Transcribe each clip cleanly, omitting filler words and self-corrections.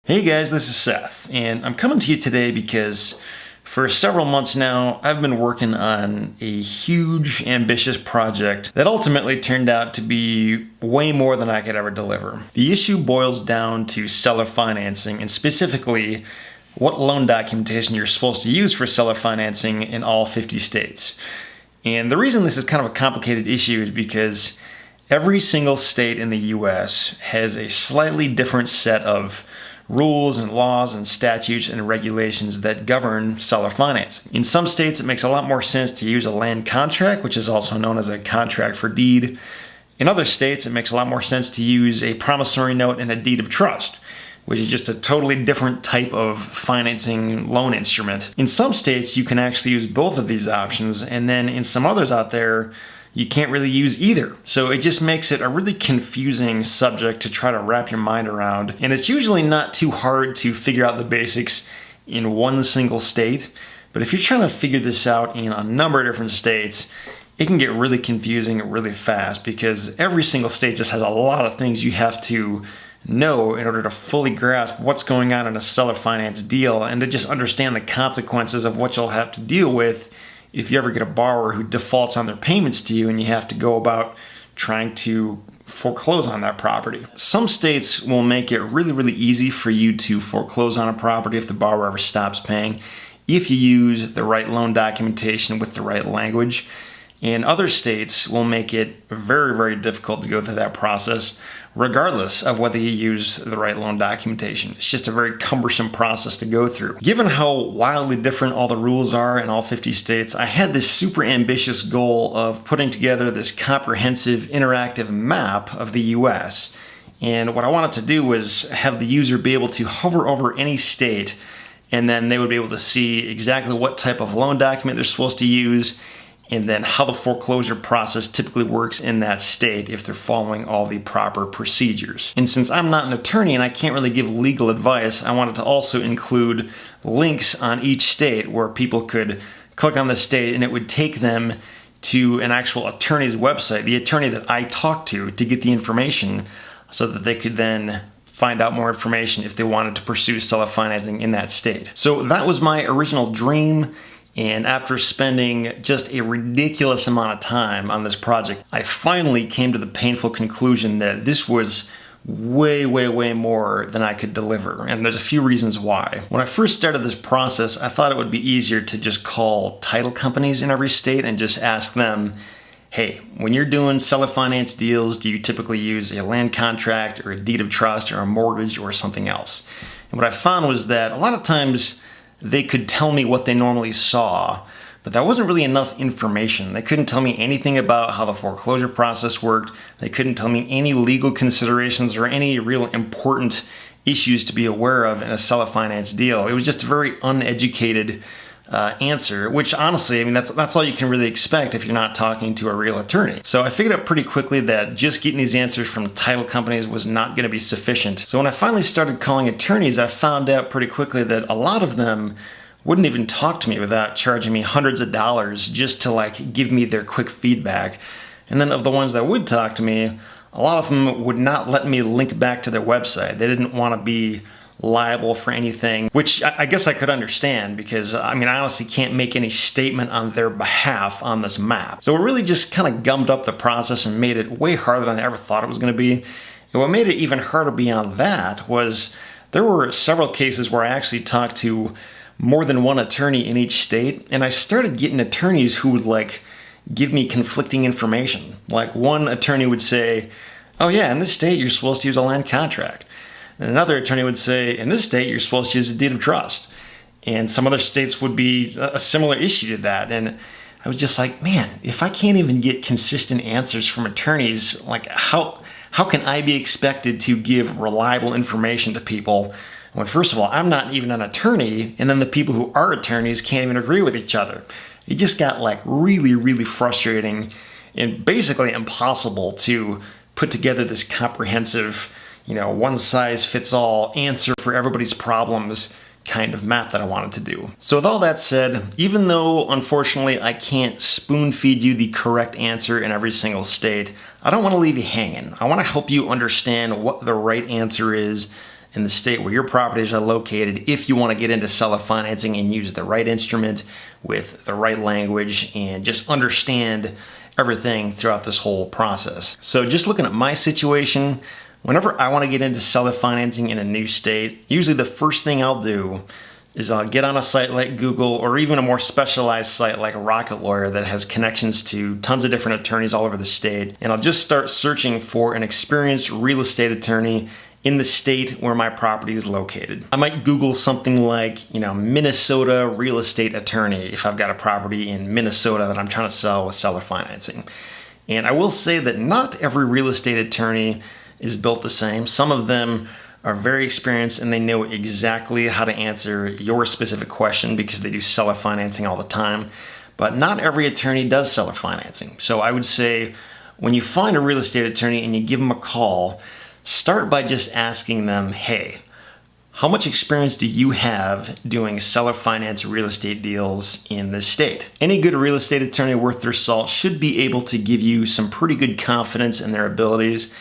Hey guys, this is Seth, and I'm coming to you today because for several months now, I've been working on a huge, ambitious project that ultimately turned out to be way more than I could ever deliver. The issue boils down to seller financing, and specifically, what loan documentation you're supposed to use for seller financing in all 50 states. And the reason this is kind of a complicated issue is because every single state in the US has a slightly different set of rules and laws and statutes and regulations that govern seller financing. In some states, it makes a lot more sense to use a land contract, which is also known as a contract for deed. In other states, it makes a lot more sense to use a promissory note and a deed of trust, which is just a totally different type of financing loan instrument. In some states, you can actually use both of these options, and then in some others out there, you can't really use either. So it just makes it a really confusing subject to try to wrap your mind around. And it's usually not too hard to figure out the basics in one single state. But if you're trying to figure this out in a number of different states, it can get really confusing really fast because every single state just has a lot of things you have to know in order to fully grasp what's going on in a seller finance deal and to just understand the consequences of what you'll have to deal with if you ever get a borrower who defaults on their payments to you and you have to go about trying to foreclose on that property. Some states will make it really easy for you to foreclose on a property if the borrower ever stops paying, if you use the right loan documentation with the right language. And other states will make it very difficult to go through that process, regardless of whether you use the right loan documentation. It's just a very cumbersome process to go through. Given how wildly different all the rules are in all 50 states, I had this super ambitious goal of putting together this comprehensive interactive map of the US. And what I wanted to do was have the user be able to hover over any state, and then they would be able to see exactly what type of loan document they're supposed to use, and then how the foreclosure process typically works in that state if they're following all the proper procedures. And since I'm not an attorney and I can't really give legal advice, I wanted to also include links on each state where people could click on the state and it would take them to an actual attorney's website, the attorney that I talked to get the information so that they could then find out more information if they wanted to pursue seller financing in that state. So that was my original dream. And after spending just a ridiculous amount of time on this project, I finally came to the painful conclusion that this was way more than I could deliver. And there's a few reasons why. When I first started this process, I thought it would be easier to just call title companies in every state and just ask them, hey, when you're doing seller finance deals, do you typically use a land contract or a deed of trust or a mortgage or something else? And what I found was that a lot of times they could tell me what they normally saw, but that wasn't really enough information. They couldn't tell me anything about how the foreclosure process worked. They couldn't tell me any legal considerations or any real important issues to be aware of in a seller finance deal. It was just a very uneducated answer, which honestly, I mean, that's all you can really expect if you're not talking to a real attorney. So I figured out pretty quickly that just getting these answers from title companies was not going to be sufficient. So when I finally started calling attorneys, I found out pretty quickly that a lot of them wouldn't even talk to me without charging me hundreds of dollars just to give me their quick feedback. And then of the ones that would talk to me, a lot of them would not let me link back to their website. They didn't want to be liable for anything, which I guess I could understand because, I honestly can't make any statement on their behalf on this map. So it really just kind of gummed up the process and made it way harder than I ever thought it was going to be. And what made it even harder beyond that was there were several cases where I actually talked to more than one attorney in each state, and I started getting attorneys who would give me conflicting information. Like one attorney would say, oh yeah, in this state you're supposed to use a land contract. And another attorney would say, in this state, you're supposed to use a deed of trust. And some other states would be a similar issue to that. And I was just like, man, if I can't even get consistent answers from attorneys, how can I be expected to give reliable information to people when, first of all, I'm not even an attorney, and then the people who are attorneys can't even agree with each other. It just got really frustrating and basically impossible to put together this comprehensive one-size-fits-all answer for everybody's problems kind of map that I wanted to do. So with all that said, even though unfortunately I can't spoon feed you the correct answer in every single state, I don't want to leave you hanging. I want to help you understand what the right answer is in the state where your properties are located if you want to get into seller financing and use the right instrument with the right language and just understand everything throughout this whole process. So just looking at my situation, whenever I want to get into seller financing in a new state, usually the first thing I'll do is I'll get on a site like Google or even a more specialized site like Rocket Lawyer that has connections to tons of different attorneys all over the state. And I'll just start searching for an experienced real estate attorney in the state where my property is located. I might Google something like, Minnesota real estate attorney if I've got a property in Minnesota that I'm trying to sell with seller financing. And I will say that not every real estate attorney is built the same. Some of them are very experienced and they know exactly how to answer your specific question because they do seller financing all the time. But not every attorney does seller financing. So I would say when you find a real estate attorney and you give them a call, start by just asking them, hey, how much experience do you have doing seller finance real estate deals in this state? Any good real estate attorney worth their salt should be able to give you some pretty good confidence in their abilities.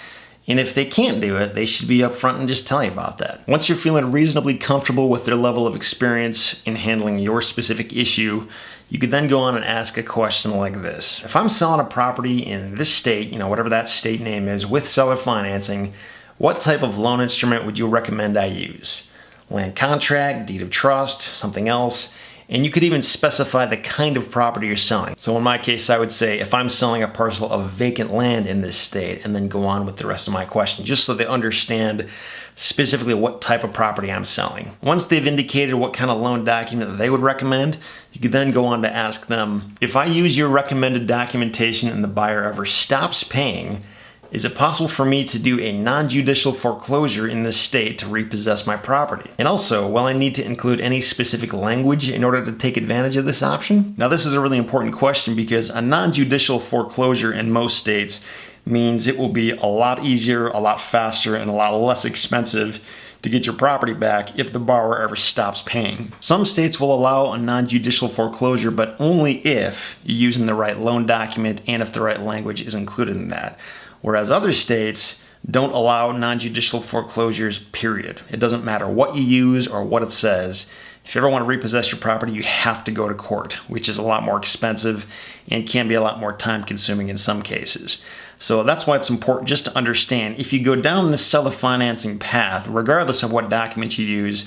And if they can't do it, they should be upfront and just tell you about that. Once you're feeling reasonably comfortable with their level of experience in handling your specific issue, you could then go on and ask a question like this. If I'm selling a property in this state, whatever that state name is, with seller financing, what type of loan instrument would you recommend I use? Land contract, deed of trust, something else? And you could even specify the kind of property you're selling. So in my case, I would say if I'm selling a parcel of vacant land in this state, and then go on with the rest of my question, just so they understand specifically what type of property I'm selling. Once they've indicated what kind of loan document that they would recommend, you could then go on to ask them, if I use your recommended documentation and the buyer ever stops paying, is it possible for me to do a non-judicial foreclosure in this state to repossess my property? And also, will I need to include any specific language in order to take advantage of this option? Now, this is a really important question because a non-judicial foreclosure in most states means it will be a lot easier, a lot faster, and a lot less expensive to get your property back if the borrower ever stops paying. Some states will allow a non-judicial foreclosure, but only if you're using the right loan document and if the right language is included in that. Whereas other states don't allow non-judicial foreclosures, period. It doesn't matter what you use or what it says. If you ever want to repossess your property, you have to go to court, which is a lot more expensive and can be a lot more time consuming in some cases. So that's why it's important just to understand, if you go down this seller financing path, regardless of what document you use,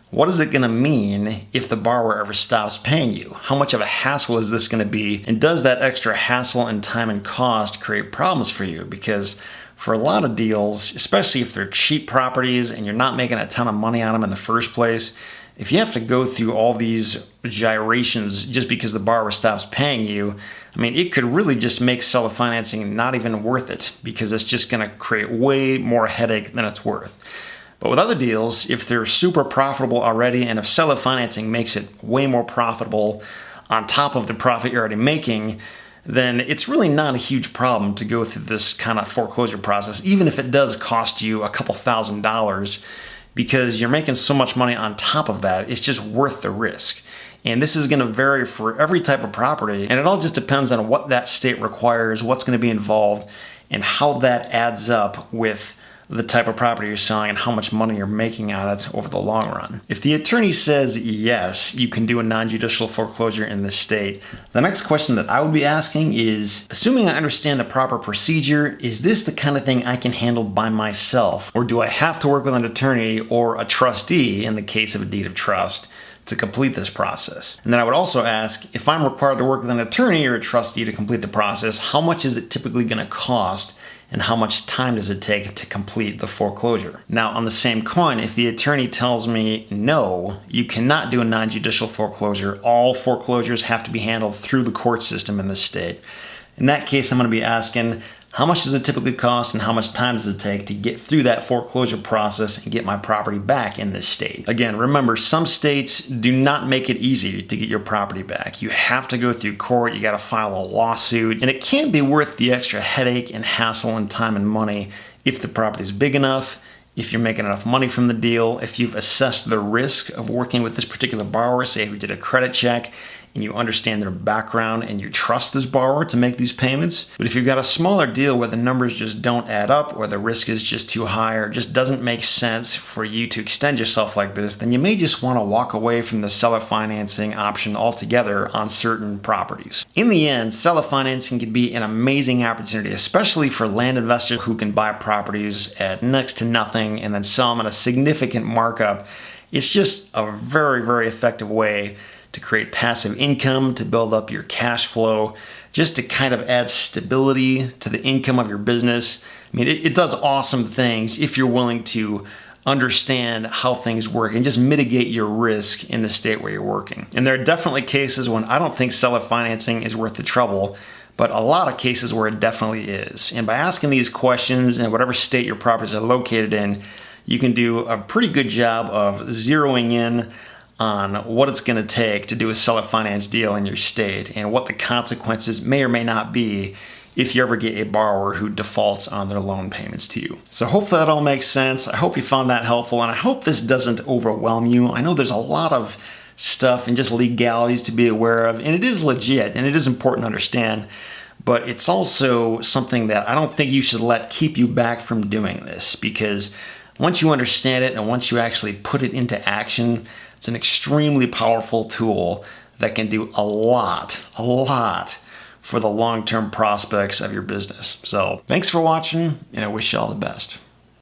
what is it going to mean if the borrower ever stops paying you? How much of a hassle is this going to be? And does that extra hassle and time and cost create problems for you? Because for a lot of deals, especially if they're cheap properties and you're not making a ton of money on them in the first place, if you have to go through all these gyrations just because the borrower stops paying you, it could really just make seller financing not even worth it because it's just going to create way more headache than it's worth. But with other deals, if they're super profitable already and if seller financing makes it way more profitable on top of the profit you're already making, then it's really not a huge problem to go through this kind of foreclosure process, even if it does cost you a couple $1,000s, because you're making so much money on top of that, it's just worth the risk. And this is going to vary for every type of property, and it all just depends on what that state requires, what's going to be involved, and how that adds up with the type of property you're selling and how much money you're making on it over the long run. If the attorney says yes, you can do a non-judicial foreclosure in this state, the next question that I would be asking is, assuming I understand the proper procedure, is this the kind of thing I can handle by myself? Or do I have to work with an attorney or a trustee in the case of a deed of trust to complete this process? And then I would also ask, if I'm required to work with an attorney or a trustee to complete the process, how much is it typically going to cost? And how much time does it take to complete the foreclosure? Now, on the same coin, if the attorney tells me, no, you cannot do a non-judicial foreclosure, all foreclosures have to be handled through the court system in this state. In that case, I'm going to be asking, how much does it typically cost and how much time does it take to get through that foreclosure process and get my property back in this state? Again, remember, some states do not make it easy to get your property back. You have to go through court, you got to file a lawsuit, and it can be worth the extra headache and hassle and time and money if the property is big enough, if you're making enough money from the deal, if you've assessed the risk of working with this particular borrower, say if you did a credit check, and you understand their background and you trust this borrower to make these payments. But if you've got a smaller deal where the numbers just don't add up, or the risk is just too high, or it just doesn't make sense for you to extend yourself like this, then you may just want to walk away from the seller financing option altogether on certain properties. In the end, seller financing can be an amazing opportunity, especially for land investors who can buy properties at next to nothing and then sell them at a significant markup. It's just a very, very effective way to create passive income, to build up your cash flow, just to kind of add stability to the income of your business. I mean, it does awesome things if you're willing to understand how things work and just mitigate your risk in the state where you're working. And there are definitely cases when I don't think seller financing is worth the trouble, but a lot of cases where it definitely is. And by asking these questions in whatever state your properties are located in, you can do a pretty good job of zeroing in on what it's going to take to do a seller finance deal in your state and what the consequences may or may not be if you ever get a borrower who defaults on their loan payments to you. So hopefully that all makes sense. I hope you found that helpful, and I hope this doesn't overwhelm you. I know there's a lot of stuff and just legalities to be aware of, and it is legit and it is important to understand, but it's also something that I don't think you should let keep you back from doing this, because once you understand it and once you actually put it into action, it's an extremely powerful tool that can do a lot for the long-term prospects of your business. So thanks for watching, and I wish you all the best.